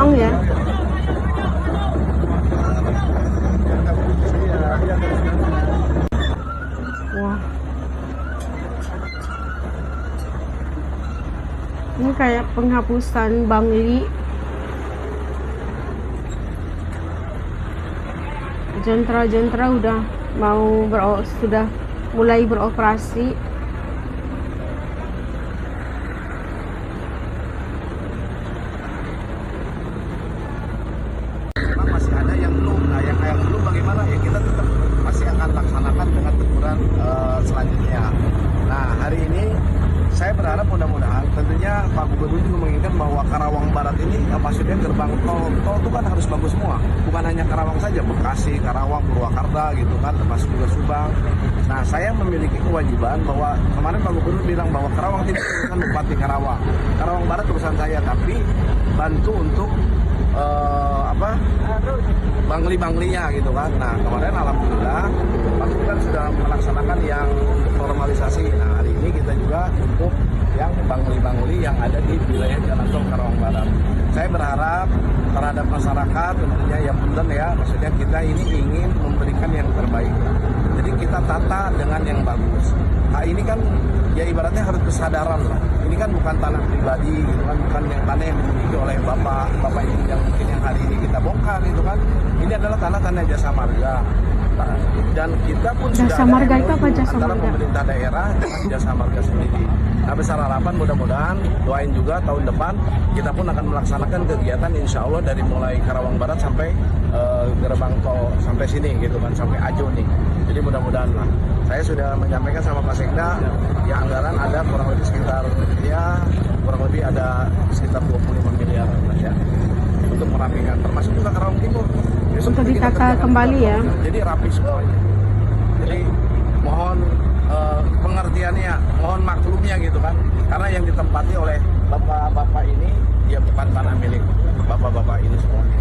doang ya. Wah, ini kayak penghapusan Bangli. Jentra-jentra sudah mulai beroperasi. Memang masih ada yang belum. Nah, yang belum bagaimana ya, kita tetap masih akan laksanakan dengan teguran selanjutnya. Nah, hari ini saya berharap mudah-mudahan tentunya Pak Gubernur juga menginginkan bahwa Karawang Barat ini maksudnya gerbang tol itu kan harus bagus semua, bukan hanya Karawang saja, Bekasi, Karawang, Purwakarta gitu kan, termasuk juga Subang. Nah, saya memiliki kewajiban bahwa kemarin Pak Gubernur bilang bahwa Karawang tidak urusan Bupati Karawang, Karawang Barat urusan saya, tapi bantu untuk Bangli-Banglinya gitu kan. Nah, kemarin alhamdulillah Pak Gubernur sudah melaksanakan yang formalisasi. Nah, hari ini kita juga untuk yang Bangli-Bangli yang ada di wilayah Jalan Tol Karawang Barat. Saya berharap terhadap masyarakat tentunya yang punten ya, maksudnya kita ini ingin memberikan yang terbaik. Jadi kita tata dengan yang bagus. Nah, ini kan ya ibaratnya harus kesadaran lah. Ini kan bukan tanah pribadi gitu kan, bukan yang tanah yang dimiliki oleh bapak ini yang mungkin yang hari ini kita bongkar gitu kan. Ini adalah tanah-tanah jasa marga. Nah, dan kita pun Jasa sudah marga ada itu apa jasa antara marga? pemerintah daerah dengan jasa marga sendiri. Nah, besar harapan mudah-mudahan doain juga tahun depan kita pun akan melaksanakan kegiatan insya Allah dari mulai Karawang Barat sampai gerbang tol sampai sini gitu kan, sampai Ajo nih. Jadi mudah-mudahan lah. Saya sudah menyampaikan sama Pak Sekda ya, anggaran ada kurang lebih sekitar ada sekitar 25 miliar ya untuk merapikan, termasuk juga Karawang Timur. Besok Untuk kita ditata kerjakan kembali ya. Jadi rapi semuanya. Jadi mohon pengertiannya, mohon maklumnya gitu kan. Karena yang ditempati oleh bapak-bapak ini dia bukan tanah milik bapak-bapak ini semuanya.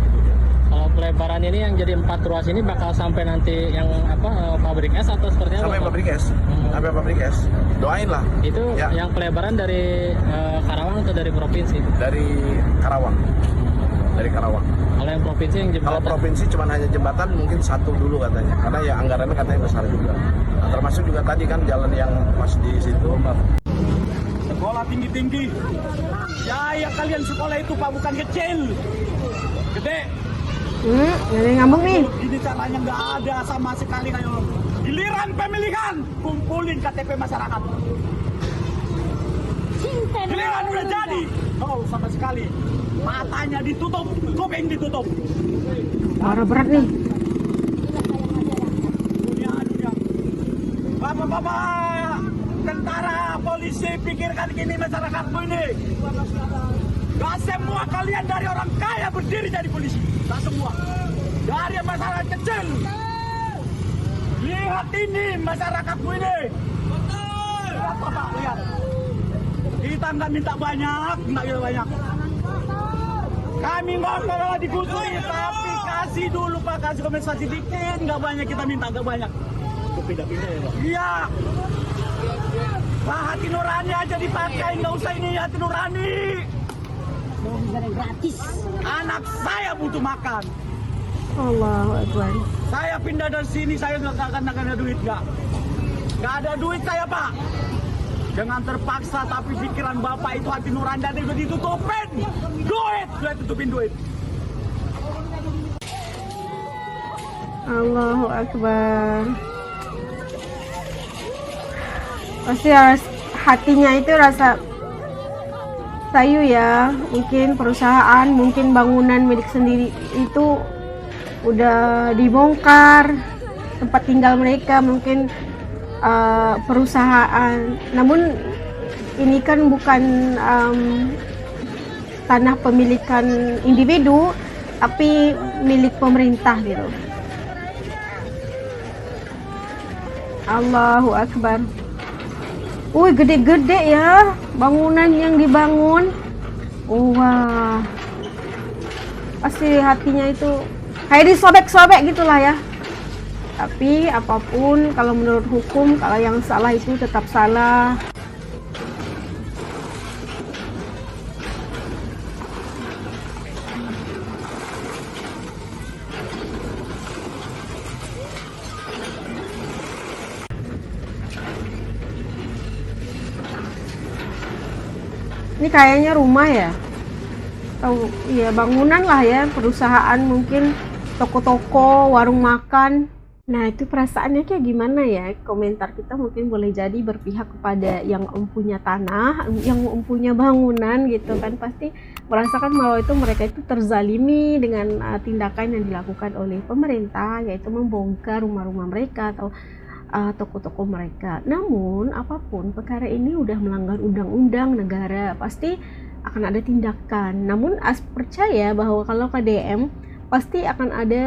Kalau pelebaran ini yang jadi 4 ruas ini bakal sampai nanti yang pabrik es atau seperti apa? Sampai pabrik es. Sampai pabrik es. Doain lah. Itu ya. yang pelebaran dari Karawang atau dari provinsi? Dari Karawang. Dari Karawang. Kalau yang provinsi yang jembatan? Kalau provinsi cuma hanya jembatan mungkin 1 dulu katanya. Karena ya anggarannya katanya besar juga. Nah, termasuk juga tadi kan jalan yang pas di situ. Sekolah tinggi-tinggi. Ya kalian sekolah itu Pak bukan kecil. Gede. Ada yang ngambung nih. Ini caranya nggak ada sama sekali kayak giliran pemilihan kumpulin KTP masyarakat. Giliran udah jadi, oh sama sekali matanya ditutup, kuping ditutup. Marah berat nih. Dunia. Bapak-bapak tentara, polisi, pikirkan gini masyarakatmu ini. Gak semua kalian dari orang kaya berdiri jadi polisi. Gak semua. Dari masyarakat kecil. Lihat ini masyarakatmu ini. Lihat Bapak, lihat. Kita nggak minta banyak, nggak minta banyak. Kami nggak mau digusui, tapi kasih dulu Pak, kasih kompensasi dikit. Nggak banyak kita minta, nggak banyak. Pindah-pindah ya Pak? Iya. Pak, hati nurani aja dipakai, nggak usah ini hati nurani. Gratis. Anak saya butuh makan. Allahu Akbar. Saya pindah dari sini, saya nggak akan ada duit nggak ada duit saya Pak. Jangan terpaksa, tapi pikiran Bapak itu hati nurani dan udah ditutupin. Duit, tutupin duit. Allahu Akbar. Pasti hatinya itu rasa sayu ya. Mungkin perusahaan, mungkin bangunan milik sendiri itu udah dibongkar, tempat tinggal mereka mungkin perusahaan. Namun ini kan bukan tanah pemilikan individu, tapi milik pemerintah gitu. Allahu Akbar. Wih, gede-gede ya bangunan yang dibangun. Wah, pasti hatinya itu kayak disobek-sobek gitulah ya. Tapi apapun, kalau menurut hukum, kalau yang salah itu tetap salah. Ini kayaknya rumah ya, atau ya bangunan lah ya, perusahaan mungkin, toko-toko, warung makan. Nah itu perasaannya kayak gimana ya? Komentar kita mungkin boleh jadi berpihak kepada yang empunya tanah, yang empunya bangunan gitu kan, pasti merasakan bahwa itu mereka itu terzalimi dengan tindakan yang dilakukan oleh pemerintah, yaitu membongkar rumah-rumah mereka atau toko-toko mereka. Namun apapun perkara ini udah melanggar undang-undang negara, pasti akan ada tindakan. Namun percaya bahwa kalau KDM pasti akan ada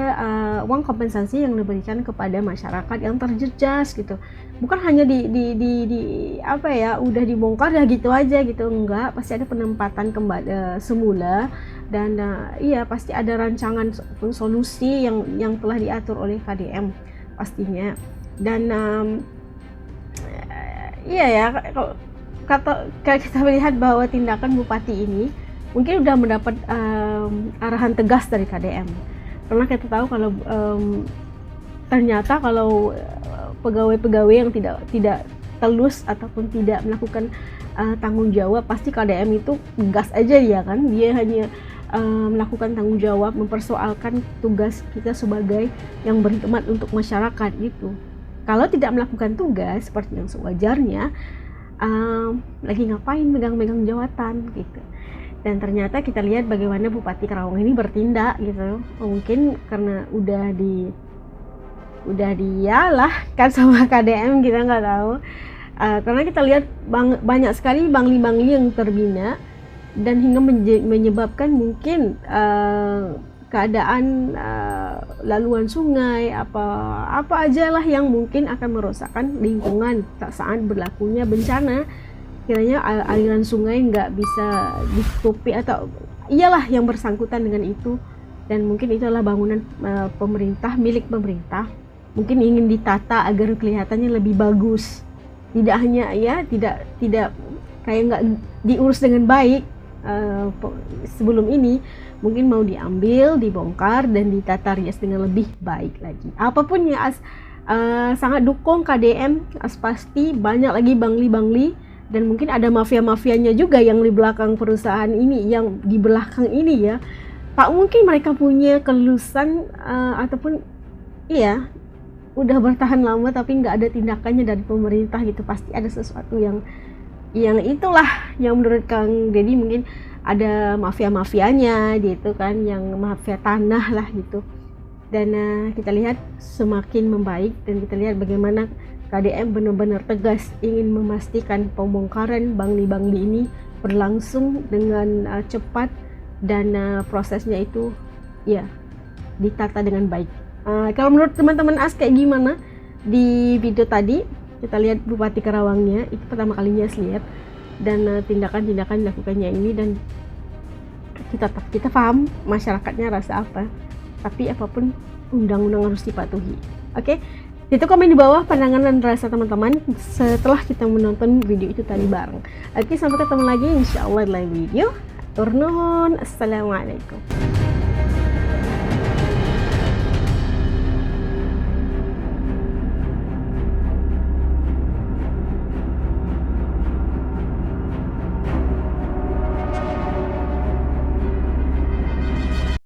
uang kompensasi yang diberikan kepada masyarakat yang terjejas gitu. Bukan hanya di apa ya, udah dibongkar ya gitu aja gitu, enggak, pasti ada penempatan kembali semula, dan iya pasti ada rancangan solusi yang telah diatur oleh KDM pastinya. Dan iya ya, kalau kita melihat bahwa tindakan bupati ini mungkin udah mendapat arahan tegas dari KDM, karena kita tahu kalau ternyata kalau pegawai-pegawai yang tidak telus ataupun tidak melakukan tanggung jawab, pasti KDM itu gas aja ya kan, dia hanya melakukan tanggung jawab, mempersoalkan tugas kita sebagai yang berkhidmat untuk masyarakat gitu. Kalau tidak melakukan tugas seperti yang sewajarnya, lagi ngapain megang-megang jawatan gitu. Dan ternyata kita lihat bagaimana Bupati Karawang ini bertindak gitu. Mungkin karena udah dialah kan sama KDM, kita nggak tahu. Karena kita lihat banyak sekali bangli-bangli yang terbina, dan hingga menyebabkan mungkin keadaan laluan sungai, apa aja lah yang mungkin akan merosakkan lingkungan saat berlakunya bencana. Kiranya aliran sungai nggak bisa ditutupi, atau iyalah yang bersangkutan dengan itu. Dan mungkin itu adalah bangunan pemerintah, milik pemerintah, mungkin ingin ditata agar kelihatannya lebih bagus, tidak hanya ya tidak kayak nggak diurus dengan baik. Sebelum ini mungkin mau diambil, dibongkar, dan ditata rias dengan lebih baik lagi. Apapun ya, sangat dukung KDM, pasti banyak lagi bangli-bangli, dan mungkin ada mafia-mafianya juga yang di belakang perusahaan ini, yang di belakang ini ya. Pak, mungkin mereka punya kelulusan ataupun iya udah bertahan lama tapi nggak ada tindakannya dari pemerintah gitu. Pasti ada sesuatu yang itulah yang menurut Kang Deddy mungkin ada mafia-mafianya gitu kan, yang mafia tanah lah gitu. Dan kita lihat semakin membaik, dan kita lihat bagaimana KDM benar-benar tegas ingin memastikan pembongkaran bangli-bangli ini berlangsung dengan cepat, dan prosesnya itu ya ditata dengan baik. Kalau menurut teman-teman AS kayak gimana di video tadi? Kita lihat Bupati Karawangnya itu pertama kalinya lihat, dan tindakan-tindakan dilakukannya ini, dan kita paham masyarakatnya rasa apa, tapi apapun undang-undang harus dipatuhi. Oke, itu komen di bawah pandangan dan rasa teman-teman setelah kita menonton video itu tadi bareng. Oke, sampai ketemu lagi insyaallah di lain video. Turnuhun, assalamualaikum.